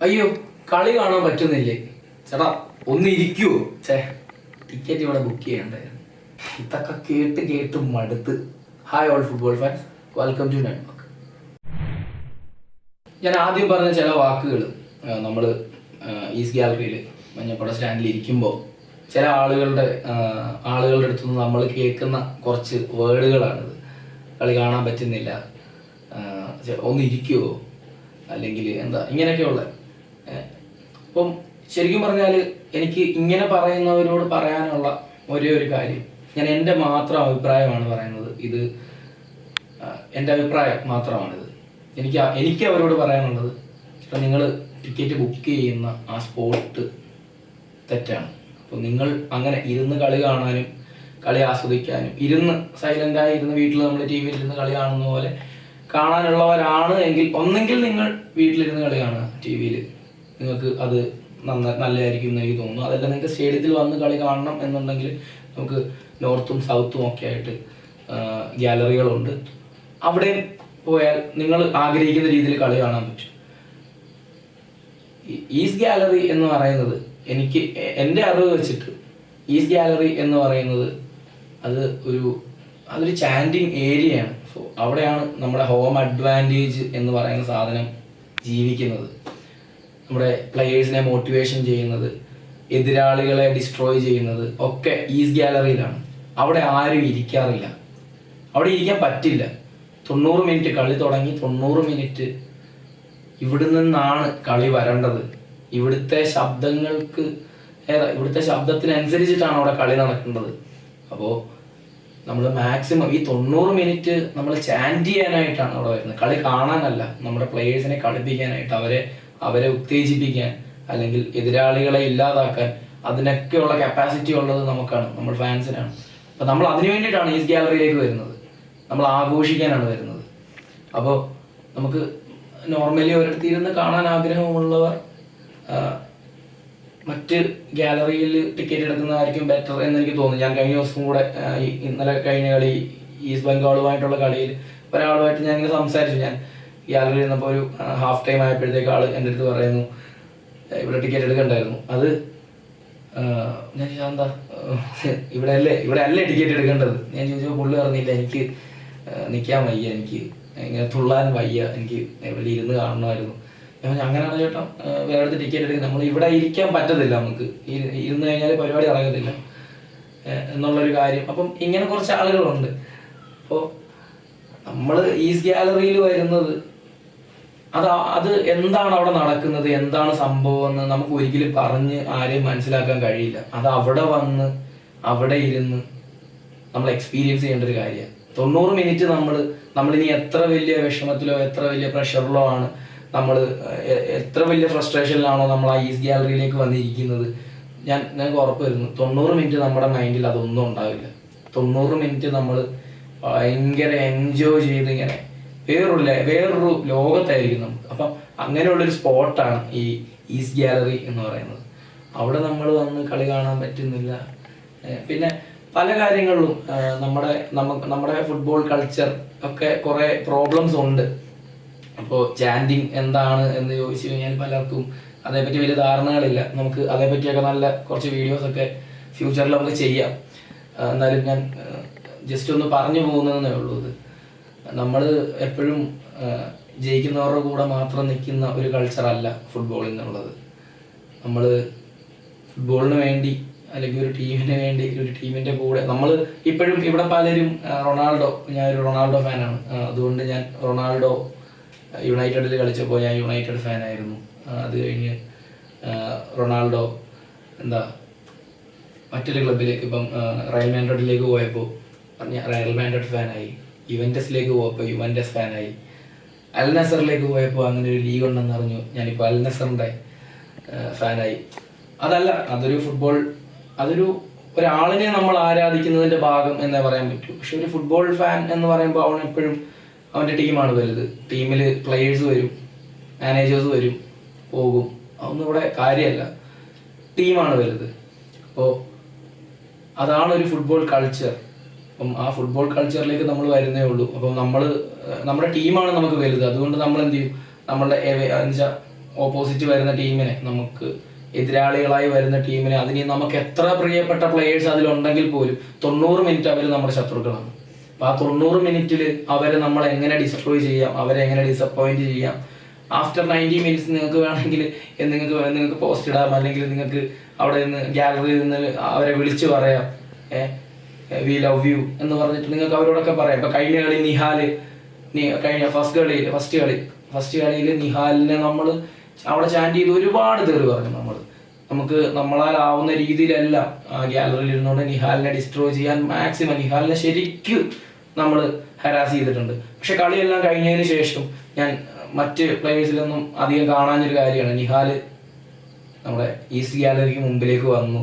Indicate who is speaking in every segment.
Speaker 1: അയ്യോ കളി കാണാൻ പറ്റുന്നില്ലേ ചേട്ടാ, ഒന്ന് ഇരിക്കുവോ? ടിക്കറ്റ് ഇവിടെ ബുക്ക് ചെയ്യണ്ടായിരുന്നു. ഇതൊക്കെ കേട്ട് കേട്ട് മടുത്ത്. Hi all football fans, welcome to network. ഞാൻ ആദ്യം പറഞ്ഞ ചില വാക്കുകൾ നമ്മൾ ഈസ്റ്റ് ഗാലറിയിൽ മഞ്ഞപ്പട സ്റ്റാൻഡിൽ ഇരിക്കുമ്പോൾ ചില ആളുകളുടെ അടുത്ത് നിന്ന് നമ്മൾ കേൾക്കുന്ന കുറച്ച് വേർഡുകളാണിത്. കളി കാണാൻ പറ്റുന്നില്ല, ഒന്ന് ഇരിക്കുവോ, അല്ലെങ്കിൽ എന്താ ഇങ്ങനെയൊക്കെയുള്ള. അപ്പം ശരിക്കും പറഞ്ഞാൽ എനിക്ക് ഇങ്ങനെ പറയുന്നവരോട് പറയാനുള്ള ഒരേ ഒരു കാര്യം, ഞാൻ എൻ്റെ മാത്രം അഭിപ്രായമാണ് പറയുന്നത്. ഇത് എൻ്റെ അഭിപ്രായം മാത്രമാണിത്. എനിക്ക് അവരോട് പറയാനുള്ളത്, നിങ്ങൾ ടിക്കറ്റ് ബുക്ക് ചെയ്യുന്ന ആ സ്പോട്ട് തെറ്റാണ്. അപ്പോൾ നിങ്ങൾ അങ്ങനെ ഇരുന്ന് കളി കാണാനും കളി ആസ്വദിക്കാനും സൈലൻ്റായി ഇരുന്ന് വീട്ടിൽ നമ്മൾ ടി വിയിൽ ഇരുന്ന് കളി കാണുന്ന പോലെ കാണാനുള്ളവരാണ് എങ്കിൽ ഒന്നെങ്കിൽ നിങ്ങൾ വീട്ടിലിരുന്ന് കളി കാണുക ടി വിയിൽ, നിങ്ങൾക്ക് അത് നല്ലതായിരിക്കും എന്ന് എനിക്ക് തോന്നുന്നു. അതല്ല നിങ്ങൾക്ക് സ്റ്റേഡിയത്തിൽ വന്ന് കളി കാണണം എന്നുണ്ടെങ്കിൽ നമുക്ക് നോർത്തും സൗത്തും ഒക്കെ ആയിട്ട് ഗ്യാലറികളുണ്ട്. അവിടെ പോയാൽ നിങ്ങൾ ആഗ്രഹിക്കുന്ന രീതിയിൽ കളി കാണാൻ പറ്റും. ഈസ്റ്റ് ഗാലറി എന്ന് പറയുന്നത് എൻ്റെ അറിവ് വെച്ചിട്ട് ഈസ്റ്റ് ഗാലറി എന്ന് പറയുന്നത് അതൊരു ചാൻഡിങ് ഏരിയയാണ്. സോ അവിടെയാണ് നമ്മുടെ ഹോം അഡ്വാൻറ്റേജ് എന്ന് പറയുന്ന സാധനം ജീവിക്കുന്നത്. നമ്മുടെ പ്ലെയേഴ്സിനെ മോട്ടിവേഷൻ ചെയ്യുന്നത്, എതിരാളികളെ ഡിസ്ട്രോയ് ചെയ്യുന്നത് ഒക്കെ ഈസ്റ്റ് ഗാലറിയിലാണ്. അവിടെ ആരും ഇരിക്കാറില്ല, അവിടെ ഇരിക്കാൻ പറ്റില്ല. 90 മിനിറ്റ് കളി തുടങ്ങി 90 മിനിറ്റ് ഇവിടെ നിന്നാണ് കളി വരേണ്ടത്. ഇവിടുത്തെ ശബ്ദത്തിനനുസരിച്ചിട്ടാണ് അവിടെ കളി നടക്കേണ്ടത്. അപ്പോൾ നമ്മൾ മാക്സിമം ഈ 90 മിനിറ്റ് നമ്മൾ ചാൻറ്റ് ചെയ്യാനായിട്ടാണ് അവിടെ വരുന്നത്, കളി കാണാനല്ല. നമ്മുടെ പ്ലെയേഴ്സിനെ കളിപ്പിക്കാനായിട്ട്, അവരെ ഉത്തേജിപ്പിക്കാൻ, അല്ലെങ്കിൽ എതിരാളികളെ ഇല്ലാതാക്കാൻ, അതിനൊക്കെയുള്ള കപ്പാസിറ്റി ഉള്ളത് നമുക്കാണ്, നമ്മൾ ഫാൻസിനാണ്. അപ്പം നമ്മൾ അതിനു വേണ്ടിയിട്ടാണ് ഈസ്റ്റ് ഗാലറിയിലേക്ക് വരുന്നത്, നമ്മൾ ആഘോഷിക്കാനാണ് വരുന്നത്. അപ്പോൾ നമുക്ക് നോർമലി ഒരിടത്ത് ഇരുന്ന് കാണാൻ ആഗ്രഹമുള്ളവർ മറ്റ് ഗാലറിയിൽ ടിക്കറ്റ് എടുക്കുന്നതായിരിക്കും ബെറ്റർ എന്ന് എനിക്ക് തോന്നുന്നു. ഞാൻ കഴിഞ്ഞ ദിവസം കൂടെ ഇന്നലെ കഴിഞ്ഞ കളി ഈസ്റ്റ് ബംഗാളുമായിട്ടുള്ള കളിയിൽ ഒരാളുമായിട്ട് ഞാൻ ഇങ്ങനെ സംസാരിച്ചു. ഞാൻ ഗാലറിയിൽ നിന്നപ്പോൾ ഒരു ഹാഫ് ടൈം ആയപ്പോഴത്തേക്ക് ആൾ എൻ്റെ അടുത്ത് പറയുന്നു, ഇവിടെ ടിക്കറ്റ് എടുക്കണ്ടായിരുന്നു. അത് ഞാൻ എന്താ ഇവിടെ അല്ലേ ടിക്കറ്റ് എടുക്കേണ്ടത്? ഞാൻ ചോദിച്ചപ്പോൾ പുള്ളി പറഞ്ഞില്ല, എനിക്ക് നിൽക്കാൻ വയ്യ, എനിക്ക് ഇങ്ങനെ തുള്ളാൻ വയ്യ, എനിക്ക് ഇവിടെ ഇരുന്ന് കാണണമായിരുന്നു. അങ്ങനെയാണ് ചേട്ടാ, വേറെ ടിക്കറ്റ് എടുക്കുന്നത്, നമ്മൾ ഇവിടെ ഇരിക്കാൻ പറ്റത്തില്ല, നമുക്ക് ഇരുന്ന് കഴിഞ്ഞാൽ പരിപാടി നടക്കത്തില്ല എന്നുള്ളൊരു കാര്യം. അപ്പം ഇങ്ങനെ കുറച്ച് ആളുകളുണ്ട്. അപ്പോൾ നമ്മൾ ഈസ്റ്റ് ഗാലറിയിൽ വരുന്നത് അത് എന്താണ് അവിടെ നടക്കുന്നത്, എന്താണ് സംഭവം എന്ന് നമുക്ക് ഒരിക്കലും പറഞ്ഞ് ആരെയും മനസ്സിലാക്കാൻ കഴിയില്ല. അത് അവിടെ വന്ന് അവിടെ ഇരുന്ന് നമ്മൾ എക്സ്പീരിയൻസ് ചെയ്യേണ്ട ഒരു കാര്യമാണ്. 90 മിനിറ്റ് നമ്മളിനി എത്ര വലിയ വിഷമത്തിലോ എത്ര വലിയ പ്രഷറിലോ ആണ്, നമ്മൾ എത്ര വലിയ ഫ്രസ്ട്രേഷനിലാണോ നമ്മൾ ആ ഈസ്റ്റ് ഗാലറിയിലേക്ക് വന്നിരിക്കുന്നത്, ഞങ്ങൾക്ക് ഉറപ്പ് വരുന്നു 90 മിനിറ്റ് നമ്മുടെ മൈൻഡിൽ അതൊന്നും ഉണ്ടാവില്ല. 90 മിനിറ്റ് നമ്മൾ ഭയങ്കര എൻജോയ് ചെയ്ത് ഇങ്ങനെ വേറൊരു ലോകത്തായിരിക്കും നമുക്ക്. അപ്പം അങ്ങനെയുള്ളൊരു സ്പോട്ടാണ് ഈ ഈസ്റ്റ് ഗാലറി എന്ന് പറയുന്നത്. അവിടെ നമ്മൾ വന്ന് കളി കാണാൻ പറ്റുന്നില്ല. പിന്നെ പല കാര്യങ്ങളിലും നമ്മുടെ ഫുട്ബോൾ കൾച്ചർ ഒക്കെ കുറേ പ്രോബ്ലംസ് ഉണ്ട്. അപ്പോൾ ചാൻഡിങ് എന്താണ് എന്ന് ചോദിച്ചു കഴിഞ്ഞാൽ പലർക്കും അതേപ്പറ്റി വലിയ ധാരണകളില്ല. നമുക്ക് അതേപ്പറ്റിയൊക്കെ നല്ല കുറച്ച് വീഡിയോസൊക്കെ ഫ്യൂച്ചറിൽ നമുക്ക് ചെയ്യാം. എന്നാലും ഞാൻ ജസ്റ്റ് ഒന്ന് പറഞ്ഞു പോകുന്നതെന്നേ ഉള്ളൂ. ഇത് നമ്മൾ എപ്പോഴും ജയിക്കുന്നവരുടെ കൂടെ മാത്രം നിൽക്കുന്ന ഒരു കൾച്ചറല്ല ഫുട്ബോൾ എന്നുള്ളത്. നമ്മൾ ഫുട്ബോളിന് വേണ്ടി അല്ലെങ്കിൽ ഒരു ടീമിന് വേണ്ടി, ഒരു ടീമിൻ്റെ കൂടെ നമ്മൾ ഇപ്പോഴും ഇവിടെ പലരും ഞാനൊരു റൊണാൾഡോ ഫാനാണ്. അതുകൊണ്ട് ഞാൻ റൊണാൾഡോ യുണൈറ്റഡിൽ കളിച്ചപ്പോൾ ഞാൻ യുണൈറ്റഡ് ഫാനായിരുന്നു. അത് കഴിഞ്ഞ് റൊണാൾഡോ മറ്റൊരു ക്ലബിലേക്ക്, ഇപ്പം റയൽ മാഡ്രിഡിലേക്ക് പോയപ്പോൾ ഞാൻ റയൽ മാഡ്രിഡ് ഫാനായി. യുവൻറ്റസിലേക്ക് പോയപ്പോൾ യുവൻറ്റസ് ഫാനായി. അൽ നസറിലേക്ക് പോയപ്പോൾ അങ്ങനെ ഒരു ലീഗ് ഉണ്ടെന്ന് അറിഞ്ഞു, ഞാനിപ്പോൾ അൽ നസറിൻ്റെ ഫാനായി. അതൊരു ഒരാളിനെ നമ്മൾ ആരാധിക്കുന്നതിൻ്റെ ഭാഗം എന്നേ പറയാൻ പറ്റൂ. പക്ഷെ ഒരു ഫുട്ബോൾ ഫാൻ എന്ന് പറയുമ്പോൾ അവൻ എപ്പോഴും അവൻ്റെ ടീമാണ് വലുത്. ടീമിൽ പ്ലെയേഴ്സ് വരും, മാനേജേഴ്സ് വരും, പോകും, അതൊന്നും ഇവിടെ കാര്യമല്ല. ടീമാണ് വലുത്. അപ്പോൾ അതാണ് ഒരു ഫുട്ബോൾ കൾച്ചർ. അപ്പം ആ ഫുട്ബോൾ കൾച്ചറിലേക്ക് നമ്മൾ വരുന്നേ ഉള്ളൂ. അപ്പം നമ്മുടെ ടീമാണ് നമുക്ക് വലുത്. അതുകൊണ്ട് നമ്മൾ എന്ത് ചെയ്യും, നമ്മളുടെ ഓപ്പോസിറ്റ് വരുന്ന ടീമിനെ, നമുക്ക് എതിരാളികളായി വരുന്ന ടീമിനെ, അതിന് നമുക്ക് എത്ര പ്രിയപ്പെട്ട പ്ലെയേഴ്സ് അതിലുണ്ടെങ്കിൽ പോലും 90 മിനിറ്റ് അവർ നമ്മുടെ ശത്രുക്കളാണ്. അപ്പോൾ ആ 90 മിനിറ്റിൽ അവരെ നമ്മൾ എങ്ങനെ ഡിസ്ട്രോയ് ചെയ്യാം, അവരെ എങ്ങനെ ഡിസപ്പോയിന്റ് ചെയ്യാം. ആഫ്റ്റർ 90 മിനിറ്റ്സ് നിങ്ങൾക്ക് വേണമെങ്കിൽ നിങ്ങൾക്ക് പോസ്റ്റ് ഇടാം, അല്ലെങ്കിൽ നിങ്ങൾക്ക് അവിടെ നിന്ന് ഗാലറിയിൽ നിന്ന് അവരെ വിളിച്ചു പറയാം, വി ലവ് യു എന്ന് പറഞ്ഞിട്ട് നിങ്ങൾക്ക് അവരോടൊക്കെ പറയാം. ഇപ്പം കഴിഞ്ഞ കളി കഴിഞ്ഞ ഫസ്റ്റ് കളിയിൽ നിഹാലിനെ നമ്മൾ അവിടെ ചാൻഡ് ചെയ്ത് ഒരുപാട് തെറി പറഞ്ഞു. നമുക്ക് നമ്മളാലാവുന്ന രീതിയിലല്ല ആ ഗാലറിയിൽ ഇരുന്നുകൊണ്ട് നിഹാലിനെ ഡിസ്ട്രോയ് ചെയ്യാൻ മാക്സിമം നിഹാലിനെ ശരിക്കും നമ്മൾ ഹരാസ് ചെയ്തിട്ടുണ്ട്. പക്ഷെ കളിയെല്ലാം കഴിഞ്ഞതിന് ശേഷം ഞാൻ മറ്റ് പ്ലേയേഴ്സിലൊന്നും അധികം കാണാനൊരു കാര്യമാണ്, നിഹാല് നമ്മുടെ ഈസ്റ്റ് ഗാലറിക്ക് മുമ്പിലേക്ക് വന്നു,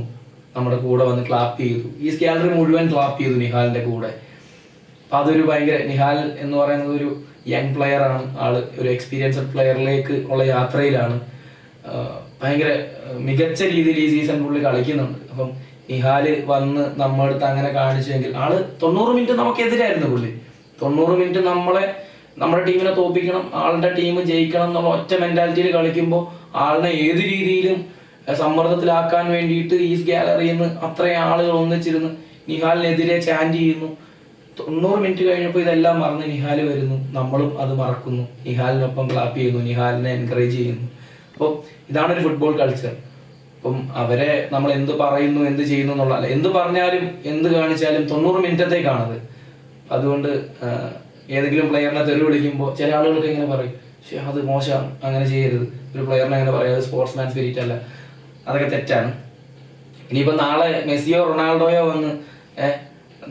Speaker 1: നമ്മുടെ കൂടെ വന്ന് ക്ലാപ്പ് ചെയ്തു. ഈസ്റ്റ് ഗാലറി മുഴുവൻ ക്ലാപ്പ് ചെയ്തു നിഹാലിന്റെ കൂടെ. അപ്പം അതൊരു ഭയങ്കര, നിഹാൽ എന്ന് പറയുന്നത് ഒരു യങ് പ്ലെയർ ആണ്, ആള് ഒരു എക്സ്പീരിയൻസ്ഡ് പ്ലെയറിലേക്ക് ഉള്ള യാത്രയിലാണ്. ഭയങ്കര മികച്ച രീതിയിൽ ഈ സീസൺ പുള്ളി കളിക്കുന്നുണ്ട്. അപ്പം നിഹാല് വന്ന് നമ്മുടെ അടുത്ത് അങ്ങനെ കാണിച്ചെങ്കിൽ, ആള് 90 മിനിറ്റ് നമുക്കെതിരായിരുന്നു പുള്ളി. 90 മിനിറ്റ് നമ്മുടെ ടീമിനെ തോൽപ്പിക്കണം, ആളുടെ ടീം ജയിക്കണം എന്നുള്ള ഒറ്റ മെന്റാലിറ്റിയിൽ കളിക്കുമ്പോൾ ആളിനെ ഏത് രീതിയിലും സമ്മർദ്ദത്തിലാക്കാൻ വേണ്ടിയിട്ട് ഈസ്റ്റ് ഗാലറിയിൽ നിന്ന് അത്രയും ആളുകൾ ഒന്നിച്ചിരുന്ന് നിഹാലിനെതിരെ ചാൻഡ് ചെയ്യുന്നു. 90 മിനിറ്റ് കഴിഞ്ഞപ്പോൾ ഇതെല്ലാം മറന്ന് നിഹാൽ വരുന്നു, നമ്മളും അത് മറക്കുന്നു, നിഹാലിനൊപ്പം ക്ലാപ്പ് ചെയ്യുന്നു, നിഹാലിനെ എൻകറേജ് ചെയ്യുന്നു. അപ്പോൾ ഇതാണ് ഒരു ഫുട്ബോൾ കൾച്ചർ. അപ്പം അവരെ നമ്മൾ എന്ത് പറയുന്നു, എന്ത് ചെയ്യുന്നു എന്നുള്ളതല്ല, എന്ത് പറഞ്ഞാലും എന്ത് കാണിച്ചാലും 90 മിനിറ്റത്തേക്കാണത്. അതുകൊണ്ട് ഏതെങ്കിലും പ്ലെയറിനെ തെറി വിളിക്കുമ്പോൾ ചില ആളുകൾക്ക് ഇങ്ങനെ പറയും, പക്ഷേ അത് മോശമാണ്, അങ്ങനെ ചെയ്യരുത്, ഒരു പ്ലെയറിനെ അങ്ങനെ പറയാം, സ്പോർട്സ്മാൻ സ്പിരിറ്റ് അല്ല, അതൊക്കെ തെറ്റാണ്. ഇനിയിപ്പോൾ നാളെ മെസ്സിയോ റൊണാൾഡോയോ വന്ന്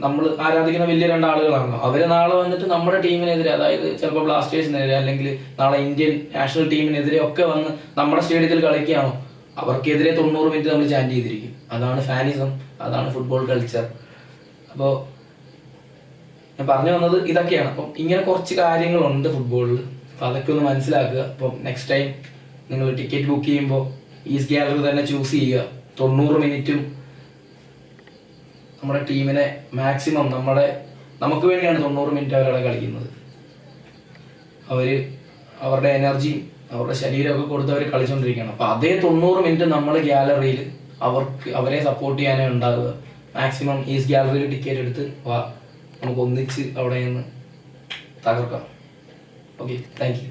Speaker 1: നമ്മൾ ആരാധിക്കുന്ന വലിയ രണ്ടാളുകളാണല്ലോ, അവർ നാളെ വന്നിട്ട് നമ്മുടെ ടീമിനെതിരെ, അതായത് ചിലപ്പോൾ ബ്ലാസ്റ്റേഴ്സിനെതിരെ അല്ലെങ്കിൽ നാളെ ഇന്ത്യൻ നാഷണൽ ടീമിനെതിരെ ഒക്കെ വന്ന് നമ്മുടെ സ്റ്റേഡിയത്തിൽ കളിക്കുകയാണോ, അവർക്കെതിരെ 90 മിനിറ്റ് നമ്മൾ ചാൻഡ് ചെയ്തിരിക്കും. അതാണ് ഫാനിസം, അതാണ് ഫുട്ബോൾ കൾച്ചർ. അപ്പോൾ ഞാൻ പറഞ്ഞു വന്നത് ഇതൊക്കെയാണ്. അപ്പം ഇങ്ങനെ കുറച്ച് കാര്യങ്ങളുണ്ട് ഫുട്ബോളിൽ, അപ്പം അതൊക്കെ ഒന്ന് മനസ്സിലാക്കുക. അപ്പം നെക്സ്റ്റ് ടൈം നിങ്ങൾ ടിക്കറ്റ് ബുക്ക് ചെയ്യുമ്പോൾ ഈസ്റ്റ് ഗാലറി തന്നെ ചൂസ് ചെയ്യുക. 90 മിനിറ്റും നമ്മുടെ ടീമിനെ മാക്സിമം നമുക്ക് വേണ്ടിയാണ് 90 മിനിറ്റ് അവരവിടെ കളിക്കുന്നത്. അവരുടെ എനർജി, അവരുടെ ശരീരമൊക്കെ കൊടുത്ത് അവർ കളിച്ചുകൊണ്ടിരിക്കുകയാണ്. അപ്പോൾ അതേ 90 മിനിറ്റ് നമ്മൾ ഗാലറിയിൽ അവരെ സപ്പോർട്ട് ചെയ്യാനേ ഉണ്ടാകുക. മാക്സിമം ഈസ്റ്റ് ഗാലറിയിൽ ടിക്കറ്റ് എടുത്ത് നമുക്ക് ഒന്നിച്ച് അവിടെ നിന്ന് തകർക്കാം. Okay, thank you.